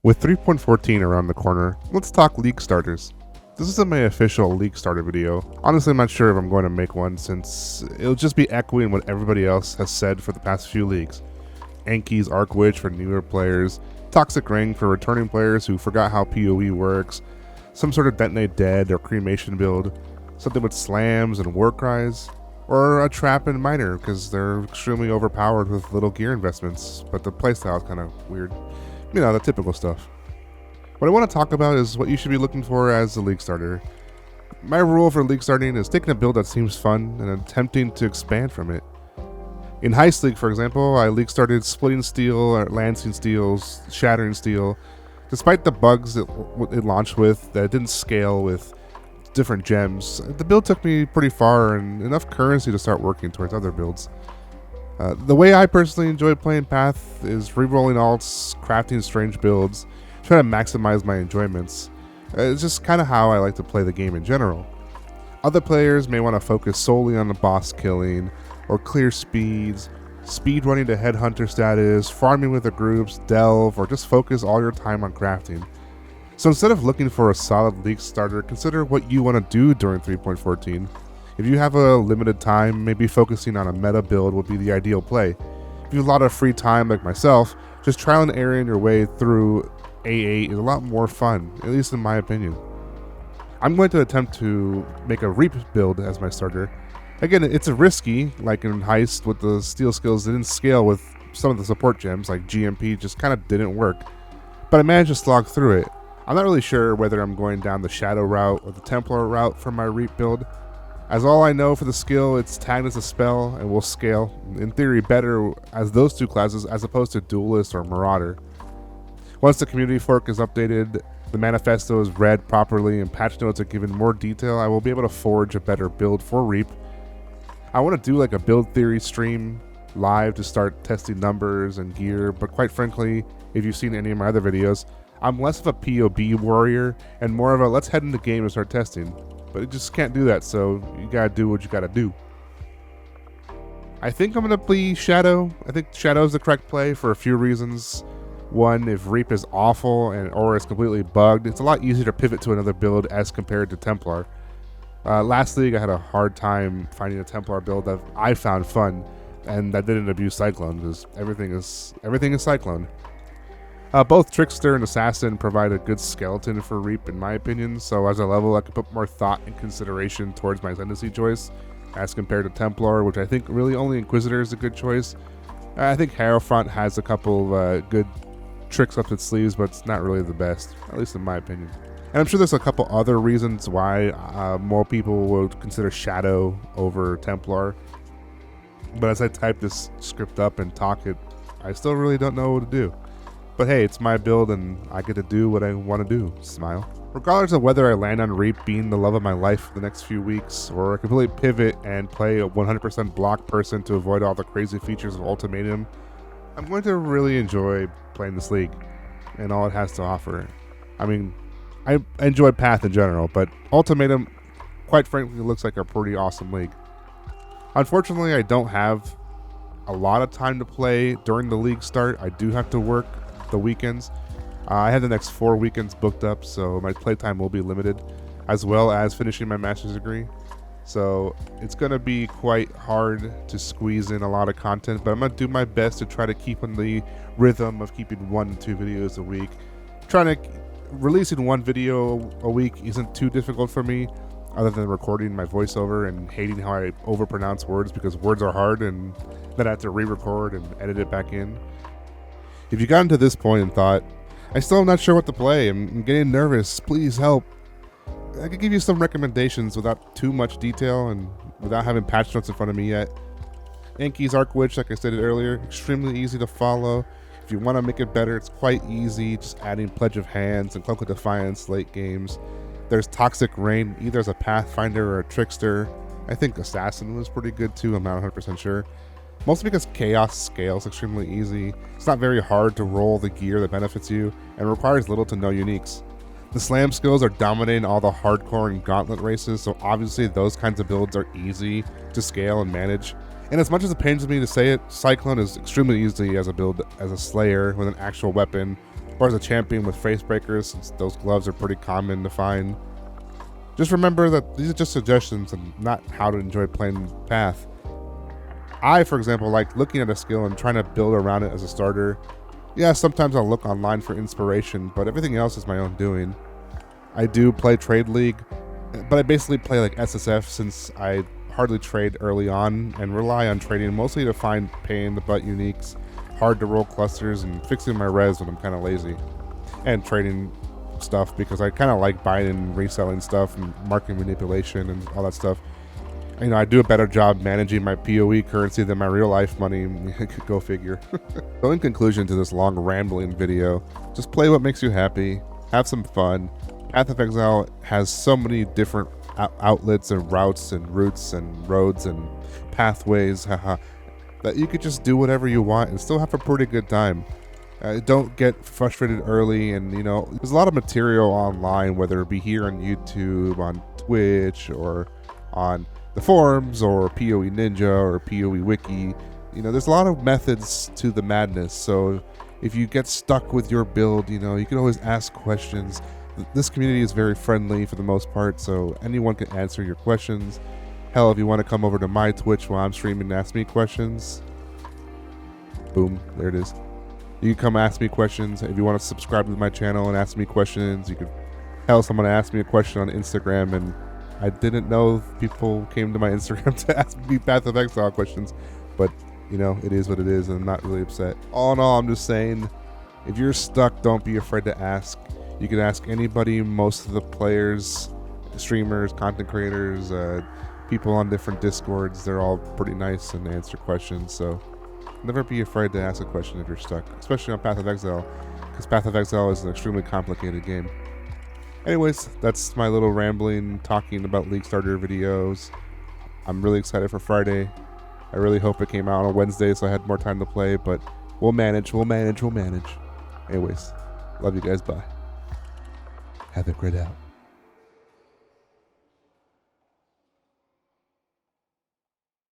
With 3.14 around the corner, let's talk League starters. This isn't my official League starter video. Honestly, I'm not sure if I'm going to make one since it'll just be echoing what everybody else has said for the past few leagues. Anki's Arc Witch for newer players, Toxic Ring for returning players who forgot how PoE works, some sort of Detonate Dead or Cremation build, something with slams and war cries, or a trap and miner because they're extremely overpowered with little gear investments, but the playstyle is kind of weird. You know, the typical stuff. What I want to talk about is what you should be looking for as a league starter. My rule for league starting is taking a build that seems fun and attempting to expand from it. In Heist League, for example, I league started Splitting Steel, or Lancing Steels, Shattering Steel. Despite the bugs it launched with that didn't scale with different gems, the build took me pretty far and enough currency to start working towards other builds. The way I personally enjoy playing Path is rerolling alts, crafting strange builds, trying to maximize my enjoyments. It's just kind of how I like to play the game in general. Other players may want to focus solely on the boss killing, or clear speeds, speedrunning to headhunter status, farming with the groups, delve, or just focus all your time on crafting. So instead of looking for a solid league starter, consider what you want to do during 3.14. If you have a limited time, maybe focusing on a meta build would be the ideal play. If you have a lot of free time like myself, just trial and erroring your way through A8 is a lot more fun, at least in my opinion. I'm going to attempt to make a Reap build as my starter. Again, it's a risky, like in Heist with the steel skills didn't scale with some of the support gems, like GMP just kind of didn't work. But I managed to slog through it. I'm not really sure whether I'm going down the Shadow route or the Templar route for my Reap build. As all I know for the skill, it's tagged as a spell and will scale, in theory, better as those two classes as opposed to Duelist or Marauder. Once the community fork is updated, the manifesto is read properly, and patch notes are given more detail, I will be able to forge a better build for Reap. I want to do like a build theory stream live to start testing numbers and gear, but quite frankly, if you've seen any of my other videos, I'm less of a PoB warrior and more of a let's head into the game and start testing. But you just can't do that, so you gotta do what you gotta do. I think I'm gonna play Shadow. I think Shadow is the correct play for a few reasons. One, if Reap is awful or is completely bugged, it's a lot easier to pivot to another build as compared to Templar. Last league, I had a hard time finding a Templar build that I found fun and that didn't abuse Cyclone because everything is Cyclone. Both Trickster and Assassin provide a good skeleton for Reap in my opinion, so as I level I can put more thought and consideration towards my Ascendancy choice as compared to Templar, which I think really only Inquisitor is a good choice. I think Hierophant has a couple of good tricks up its sleeves, but it's not really the best, at least in my opinion. And I'm sure there's a couple other reasons why more people would consider Shadow over Templar, but as I type this script up and talk it, I still really don't know what to do. But hey, it's my build and I get to do what I want to do. Smile. Regardless of whether I land on Reap being the love of my life for the next few weeks, or I completely pivot and play a 100% block person to avoid all the crazy features of Ultimatum, I'm going to really enjoy playing this league and all it has to offer. I mean, I enjoy Path in general, but Ultimatum, quite frankly, looks like a pretty awesome league. Unfortunately, I don't have a lot of time to play during the league start. I do have to work the weekends. I have the next 4 weekends booked up, so my playtime will be limited, as well as finishing my master's degree. So it's going to be quite hard to squeeze in a lot of content, but I'm going to do my best to try to keep in the rhythm of keeping 1 to 2 videos a week. Releasing 1 video a week isn't too difficult for me, other than recording my voiceover and hating how I overpronounce words because words are hard and then I have to re-record and edit it back in. If you got into this point and thought, I still am not sure what to play, I'm getting nervous, please help, I could give you some recommendations without too much detail and without having patch notes in front of me yet. Anki's Arc Witch, like I stated earlier, extremely easy to follow. If you want to make it better, it's quite easy, just adding Pledge of Hands and Cloak of Defiance late games. There's Toxic Rain, either as a Pathfinder or a Trickster. I think Assassin was pretty good too, I'm not 100% sure. Mostly because Chaos scales extremely easy. It's not very hard to roll the gear that benefits you, and requires little to no uniques. The slam skills are dominating all the hardcore and gauntlet races, so obviously those kinds of builds are easy to scale and manage. And as much as it pains me to say it, Cyclone is extremely easy as a build as a Slayer with an actual weapon, or as a champion with face breakers, since those gloves are pretty common to find. Just remember that these are just suggestions and not how to enjoy playing Path. I, for example, like looking at a skill and trying to build around it as a starter. Yeah, sometimes I'll look online for inspiration, but everything else is my own doing. I do play Trade League, but I basically play like SSF since I hardly trade early on and rely on trading mostly to find pain-in-the-butt uniques, hard to roll clusters, and fixing my res when I'm kind of lazy. And trading stuff because I kind of like buying and reselling stuff and market manipulation and all that stuff. You know, I do a better job managing my PoE currency than my real life money. Go figure. So in conclusion to this long rambling video, just play what makes you happy, have some fun. Path of Exile has so many different outlets and routes and routes and roads and pathways, that you could just do whatever you want and still have a pretty good time. Don't get frustrated early, and you know, there's a lot of material online, whether it be here on YouTube, on Twitch, or on the forums, or PoE Ninja, or PoE Wiki. You know, there's a lot of methods to the madness, so if you get stuck with your build, you know, you can always ask questions. This community is very friendly for the most part, so anyone can answer your questions. Hell, if you want to come over to my Twitch while I'm streaming and ask me questions, boom, there it is. You can come ask me questions. If you want to subscribe to my channel and ask me questions, you could. Hell, someone asked me a question on Instagram, and I didn't know people came to my Instagram to ask me Path of Exile questions, but you know, it is what it is, and I'm not really upset. All in all, I'm just saying, if you're stuck, don't be afraid to ask. You can ask anybody. Most of the players, streamers, content creators, people on different Discords, they're all pretty nice and answer questions, so never be afraid to ask a question if you're stuck, especially on Path of Exile, because Path of Exile is an extremely complicated game. Anyways, that's my little rambling, talking about League Starter videos. I'm really excited for Friday. I really hope it came out on a Wednesday so I had more time to play, but we'll manage. Anyways, love you guys, bye. Have a great out.